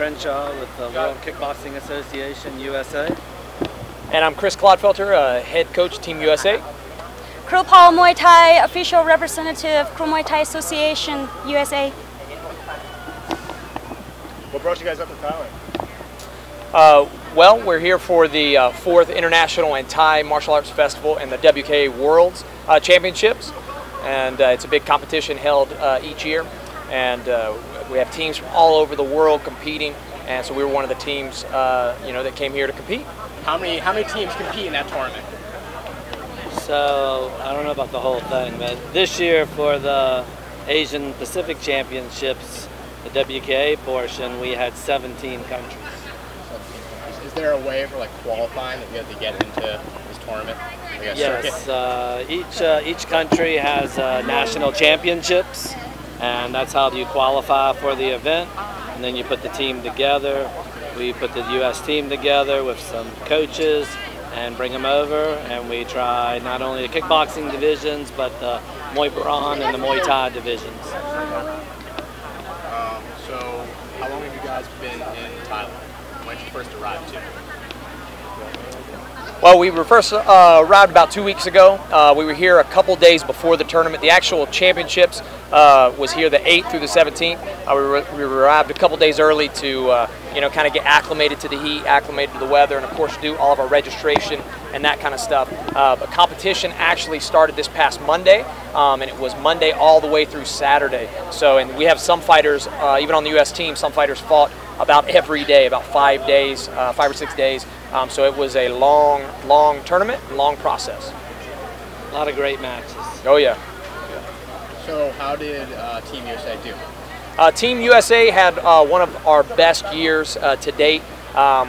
Crenshaw with the World Kickboxing Association, USA. And I'm Chris Clodfelter, head coach, Team USA. Crew Paul Muay Thai, official representative, Crew Muay Thai Association, USA. What brought you guys up to Thailand? Well, we're here for the 4th International and Thai Martial Arts Festival and the WKA Worlds Championships. And it's a big competition held each year. And we have teams from all over the world competing. And so we were one of the teams that came here to compete. How many teams compete in that tournament? So, I don't know about the whole thing, but this year for the Asian Pacific Championships, the WKA portion, we had 17 countries. Is there a way for qualifying that you have to get into this tournament? Yes, each country has national championships, and that's how you qualify for the event. And then you put the team together. We put the U.S. team together with some coaches and bring them over, and we try not only the kickboxing divisions, but the Muay Baran and the Muay Thai divisions. So, how long have you guys been in Thailand? When did you first arrive to? Well, we were first arrived about 2 weeks ago. We were here a couple days before the tournament. The actual championships was here the 8th through the 17th. We arrived a couple days early to kind of get acclimated to the heat, acclimated to the weather, and of course do all of our registration and that kind of stuff. But competition actually started this past Monday, and it was Monday all the way through Saturday. So, and we have some fighters, even on the U.S. team, some fighters fought about every day, about 5 days, 5 or 6 days. So it was a long tournament, long process. A lot of great matches. Oh yeah. So how did Team USA do? Team USA had one of our best years to date.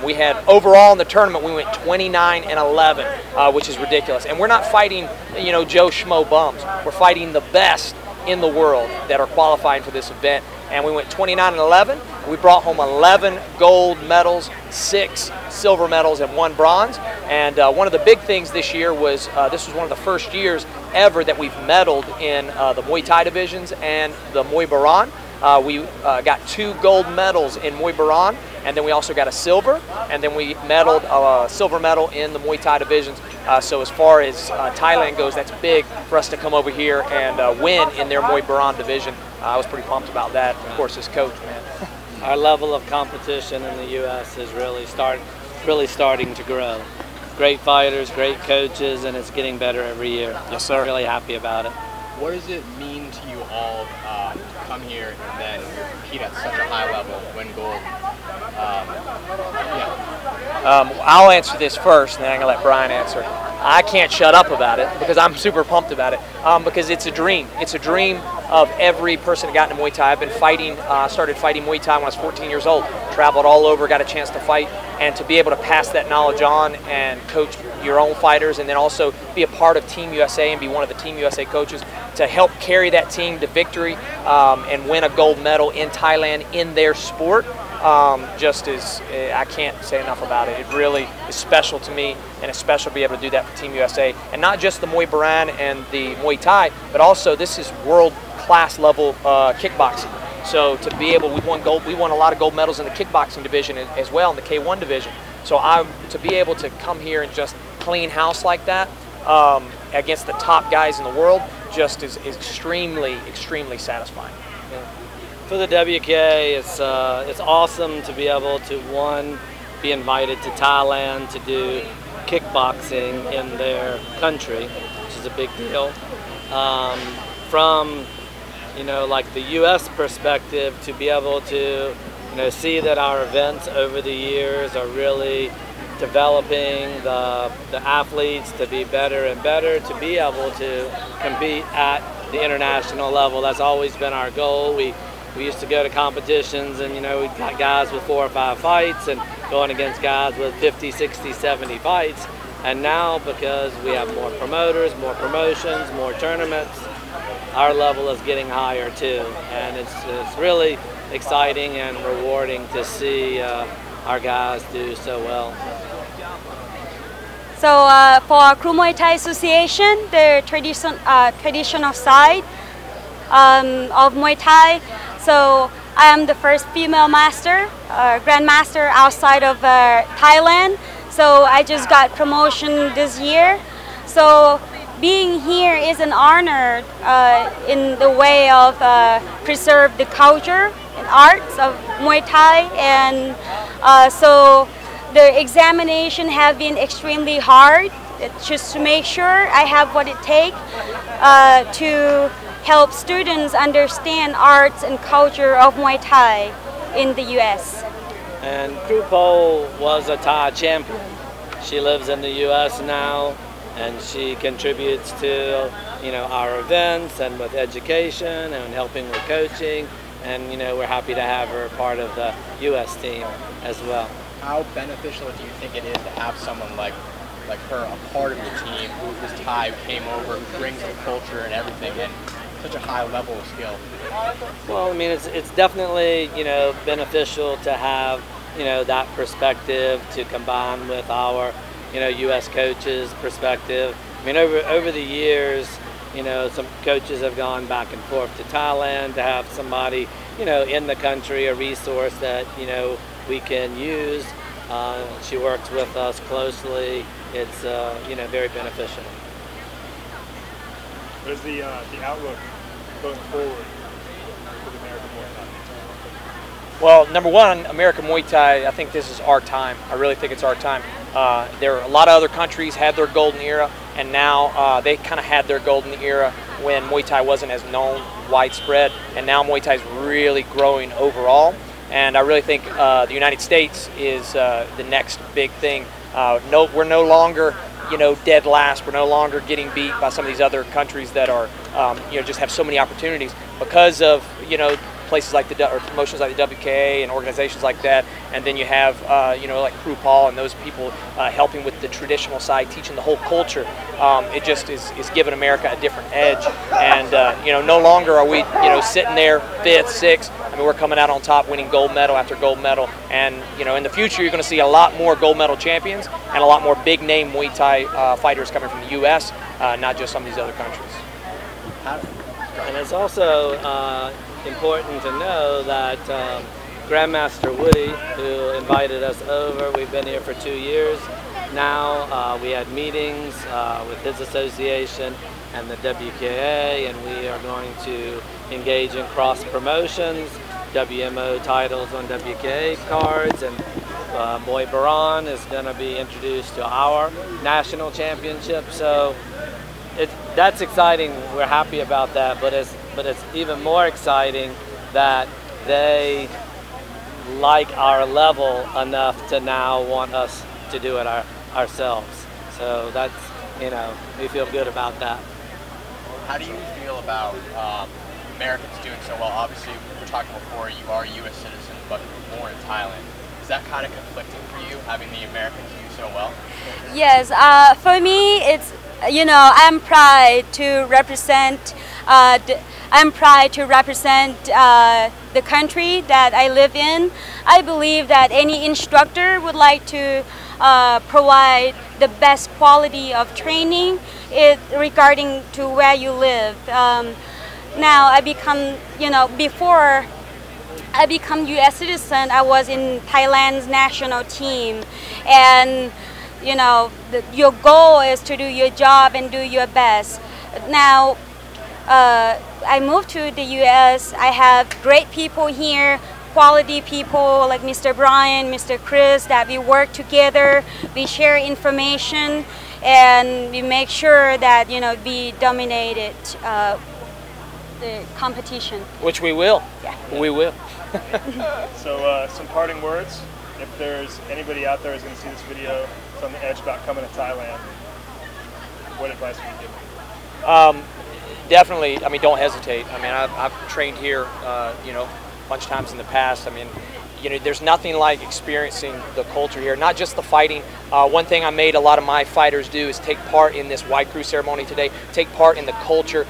We had overall in the tournament we went 29-11, which is ridiculous. And we're not fighting Joe Schmo bums. We're fighting the best in the world that are qualifying for this event. And we went 29-11. We brought home 11 gold medals, 6 silver medals, and 1 bronze. And one of the big things this year was this was one of the first years ever that we've medaled in the Muay Thai divisions and the Muay Baran. We got 2 gold medals in Muay Baran, and then we also got a silver, and then we medaled a silver medal in the Muay Thai divisions. So as far as Thailand goes, that's big for us to come over here and win in their Muay Baran division. I was pretty pumped about that, of course, as coach, man. Our level of competition in the U.S. is really starting to grow. Great fighters, great coaches, and it's getting better every year. Yes, sir. Really happy about it. What does it mean to you all to come here and then compete at such a high level, win gold? I'll answer this first, and then I'm going to let Brian answer. I can't shut up about it because I'm super pumped about it because it's a dream. It's a dream of every person that got into Muay Thai. I've been fighting, started fighting Muay Thai when I was 14 years old, traveled all over, got a chance to fight, and to be able to pass that knowledge on and coach your own fighters, and then also be a part of Team USA and be one of the Team USA coaches to help carry that team to victory and win a gold medal in Thailand in their sport. I can't say enough about it. It really is special to me, and it's special to be able to do that for Team USA. And not just the Muay Baran and the Muay Thai, but also this is world-class level kickboxing. So to be able, we won a lot of gold medals in the kickboxing division as well, in the K1 division. So to be able to come here and just clean house like that against the top guys in the world just is extremely satisfying. Yeah. For the WKA, it's awesome to be able to be invited to Thailand to do kickboxing in their country, which is a big deal. From the U.S. perspective, to be able to see that our events over the years are really developing the athletes to be better and better, to be able to compete at the international level. That's always been our goal. We used to go to competitions and, we got guys with 4 or 5 fights and going against guys with 50, 60, 70 fights. And now, because we have more promoters, more promotions, more tournaments, our level is getting higher too. And it's really exciting and rewarding to see our guys do so well. So for Crew Muay Thai Association, the traditional side of Muay Thai, so I am the first female master, grandmaster outside of Thailand. So I just got promotion this year. So being here is an honor in the way of preserve the culture and arts of Muay Thai, and so the examination have been extremely hard. It's just to make sure I have what it takes to help students understand arts and culture of Muay Thai in the U.S. And Kru Po was a Thai champion. She lives in the U.S. now, and she contributes to our events and with education and helping with coaching. And we're happy to have her part of the U.S. team as well. How beneficial do you think it is to have someone like her a part of the team who is Thai, who came over, who brings the culture and everything, and such a high level of skill? Well, I mean, it's definitely beneficial to have that perspective to combine with our U.S. coaches' perspective. I mean, over the years, some coaches have gone back and forth to Thailand to have somebody in the country, a resource that we can use. She works with us closely. It's very beneficial. What is the outlook going forward for the American Muay Thai? Well, number one, American Muay Thai, I think this is our time. I really think it's our time. There are a lot of other countries had their golden era, and now they kind of had their golden era when Muay Thai wasn't as known, widespread, and now Muay Thai is really growing overall. And I really think the United States is the next big thing. We're no longer, dead last. We're no longer getting beat by some of these other countries that are, just have so many opportunities because of, places like or promotions like the WKA and organizations like that. And then you have, like Kru Po and those people helping with the traditional side, teaching the whole culture. It just is giving America a different edge. And, no longer are we, sitting there 5th, 6th. I mean, we're coming out on top, winning gold medal after gold medal. And, in the future, you're going to see a lot more gold medal champions and a lot more big-name Muay Thai fighters coming from the U.S., not just some of these other countries. And it's also important to know that Grandmaster Woody, who invited us over, we've been here for 2 years now. We had meetings with his association and the WKA, and we are going to engage in cross promotions, WMO titles on WKA cards, and Boy Baran is going to be introduced to our national championship. So that's exciting. We're happy about that, but it's even more exciting that they like our level enough to now want us to do it ourselves. So that's, we feel good about that. How do you feel about Americans doing so well? Obviously, we were talking before, you are a U.S. citizen, but you were born in Thailand. Is that kind of conflicting for you, having the Americans do so well? Yes, for me, it's, I'm proud to represent the country that I live in. I believe that any instructor would like to provide the best quality of training regarding to where you live. Now I become, before I become U.S. citizen, I was in Thailand's national team, and your goal is to do your job and do your best. Now I moved to the U.S. I have great people here, quality people like Mr. Brian, Mr. Chris, that we work together, we share information, and we make sure that we dominated the competition. Which we will. Yeah. We will. So some parting words. If there's anybody out there who's going to see this video, it's on the edge about coming to Thailand, what advice would you give them? Definitely, don't hesitate. I've trained here, a bunch of times in the past. There's nothing like experiencing the culture here, not just the fighting. One thing I made a lot of my fighters do is take part in this White Crew ceremony today, take part in the culture,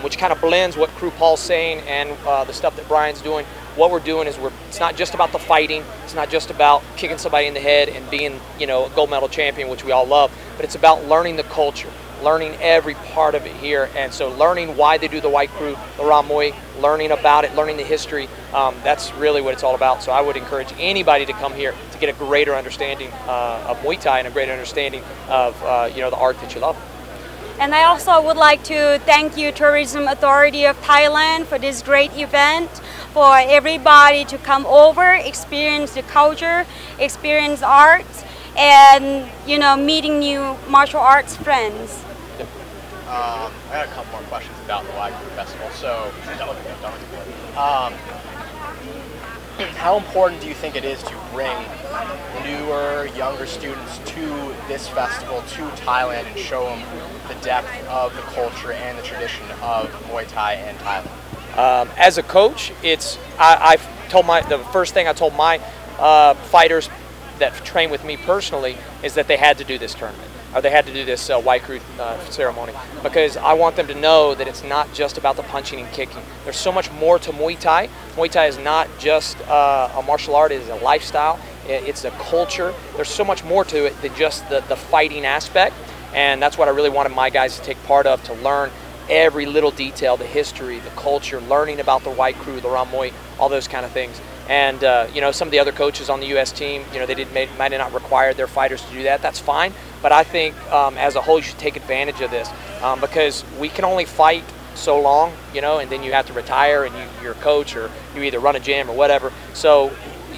which kind of blends what Kru Po's saying and the stuff that Brian's doing. What we're doing is it's not just about the fighting, it's not just about kicking somebody in the head and being, a gold medal champion, which we all love, but it's about learning the culture, learning every part of it here. And so learning why they do the White Crew, the Ram Muay, learning about it, learning the history, that's really what it's all about. So I would encourage anybody to come here to get a greater understanding of Muay Thai and a greater understanding of you know, the art that you love. And I also would like to thank you, Tourism Authority of Thailand, for this great event, for everybody to come over, experience the culture, experience art, and, you know, meeting new martial arts friends. I got a couple more questions about the White Crew Festival. So, how important do you think it is to bring newer, younger students to this festival, to Thailand, and show them the depth of the culture and the tradition of Muay Thai in Thailand? As a coach, I told the first thing I told my fighters that train with me personally is that they had to do this tournament, or they had to do this White Crew ceremony, because I want them to know that it's not just about the punching and kicking. There's so much more to Muay Thai. Muay Thai is not just a martial art, it is a lifestyle, it's a culture. There's so much more to it than just the fighting aspect, and that's what I really wanted my guys to take part of, to learn every little detail, the history, the culture, learning about the White Crew, the Ram Muay, all those kind of things. And you know, some of the other coaches on the U.S. team, you know, they might not require their fighters to do that. That's fine. But I think as a whole, you should take advantage of this because we can only fight so long, you know, and then you have to retire, and you're a coach, or you either run a gym or whatever. So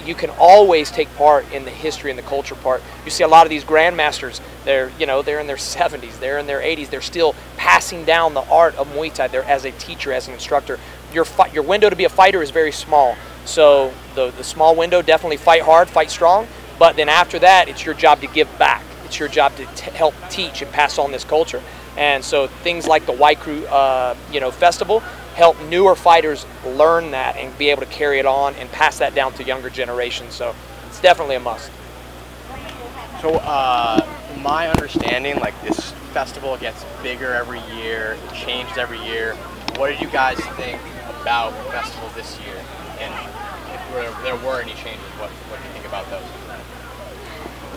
you can always take part in the history and the culture part. You see a lot of these grandmasters, they're in their 70s, they're in their 80s, they're still passing down the art of Muay Thai. They're as a teacher, as an instructor. Your window to be a fighter is very small. So the small window, definitely fight hard, fight strong, but then after that, it's your job to give back. It's your job to help teach and pass on this culture. And so things like the White Crew you know, festival help newer fighters learn that and be able to carry it on and pass that down to younger generations. So it's definitely a must. So my understanding, like, this festival gets bigger every year, it changes every year. What did you guys think about the festival this year? And if there were any changes, what do you think about those?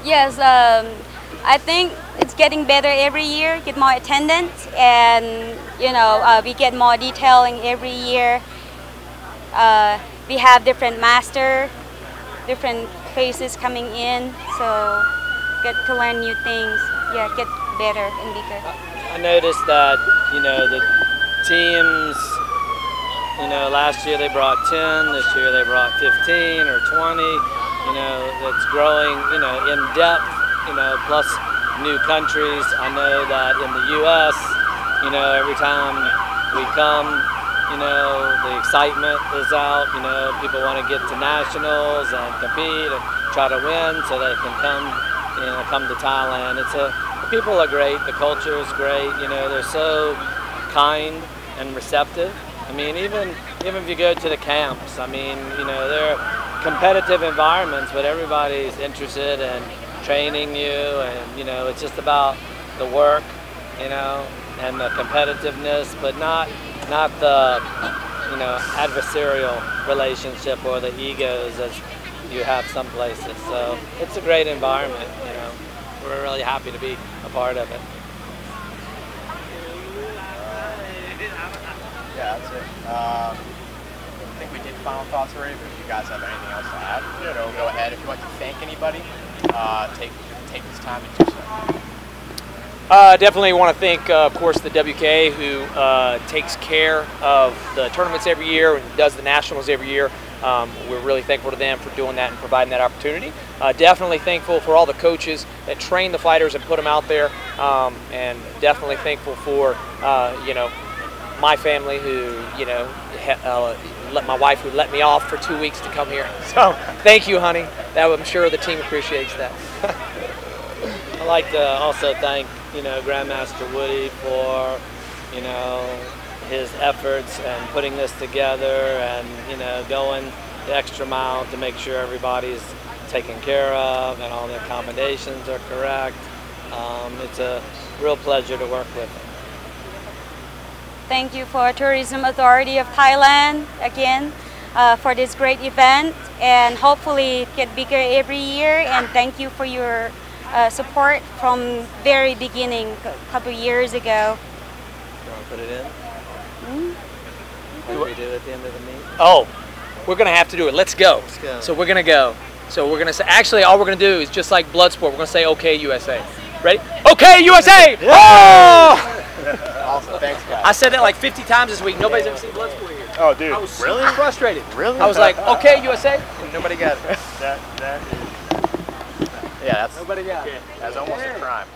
Yes, I think it's getting better every year, get more attendance, and, you know, we get more detailing every year. We have different master, different faces coming in, so get to learn new things. Yeah, get better and bigger. I noticed that, you know, the teams, you know, last year they brought 10, this year they brought 15 or 20. You know, it's growing, you know, in depth, you know, plus new countries. I know that in the U.S., you know, every time we come, you know, the excitement is out. You know, people want to get to nationals and compete and try to win so they can come, you know, come to Thailand. The people are great. The culture is great. You know, they're so kind and receptive. I mean, even if you go to the camps, I mean, you know, they're competitive environments, but everybody's interested in training you, and, you know, it's just about the work, you know, and the competitiveness, but not the, you know, adversarial relationship or the egos as you have some places. So it's a great environment, you know. We're really happy to be a part of it. Yeah, that's it. I think we did final thoughts already, but if you guys have anything else to add, you know, go ahead. If you'd like to thank anybody, take this time to do so. Definitely want to thank, of course, the WKA, who takes care of the tournaments every year and does the nationals every year. We're really thankful to them for doing that and providing that opportunity. Definitely thankful for all the coaches that train the fighters and put them out there, and definitely thankful for, you know, my family who, you know, my wife who let me off for 2 weeks to come here. So thank you, honey. I'm sure the team appreciates that. I'd like to also thank, you know, Grandmaster Woody for, you know, his efforts and putting this together, and, you know, going the extra mile to make sure everybody's taken care of and all the accommodations are correct. It's a real pleasure to work with him. Thank you for Tourism Authority of Thailand again for this great event, and hopefully it get bigger every year, and thank you for your support from very beginning, a couple years ago. You want to put it in? Like we do at the end of the meet? Oh, we're going to have to do it. Let's go. Let's go. So we're going to go. So we're going to say, actually, all we're going to do is just like Bloodsport. We're going to say, okay, USA. Ready? Okay, USA! Yeah. Oh! Awesome. Thanks, guys. I said that like 50 times this week. Nobody's ever seen Bloodsport here. Oh, dude. I was Really? super frustrated. Really? I was like, okay, USA, and nobody got it. That is. Yeah, that's Nobody got it. almost a crime.